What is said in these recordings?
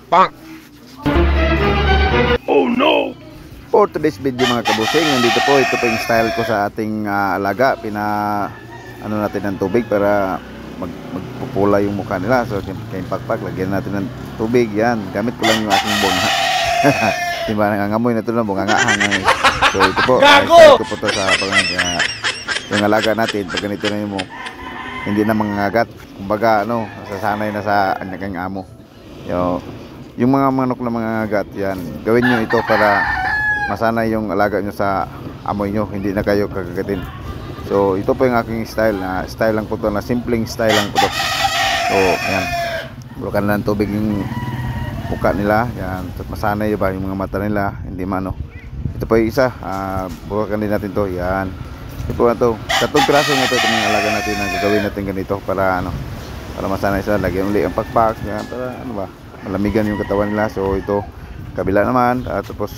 Bang! Oh no! For today's video mga kabusing, nandito po, ito po yung style ko sa ating alaga. Ano natin ng tubig para magpupula yung mukha nila. So kayong pakpak, lagyan natin ng tubig. Yan, gamit ko lang yung aking bunga. Diba, nangangamoy na ito ng bunga nga. So ito po, style ko po ito sa yung alaga natin. Pag ganito na yung hindi na mangangagat. Kumbaga nasasanay na sa anyakang amo. Yung mga manok na mangangagat, yan, gawin nyo ito para masanay yung alaga nyo sa amoy nyo, hindi na kayo kagagatin. So ito po yung aking style, na style lang po ito, na simpleng style lang po ito. So yan, bulukan lang tubig yung mukha nila, yan, masanay ba yung mga mata nila, hindi ito po yung isa, bulukan din natin to, yan. Ito po na to, katong piraso na ito, itong alaga natin na gagawin natin ganito para para masanay sila. Lagyan uli ang pakpak, yan, para malamigan yung katawan nila. So ito kabila naman, tapos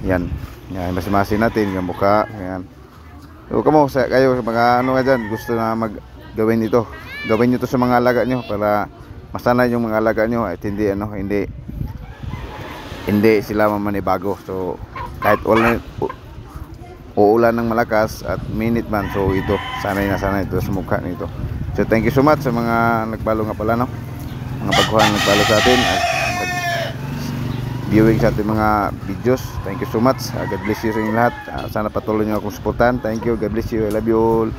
yan masimasin natin yung mukha, yan. So kayo mga dyan, gusto na gawin ito, gawin nyo to sa mga alaga nyo para masanay yung mga alaga nyo at hindi sila mamanibago. So kahit uulan ng malakas at minute man, so ito sanay ito sa mukha nito. So thank you so much sa mga nagbalo nga pala, mga baguhan nagbalo sa atin at viewing sa ating mga videos. Thank you so much. God bless you sa inyong lahat. Sana patuloy nyo akong supportan. Thank you. God bless you. I love you all.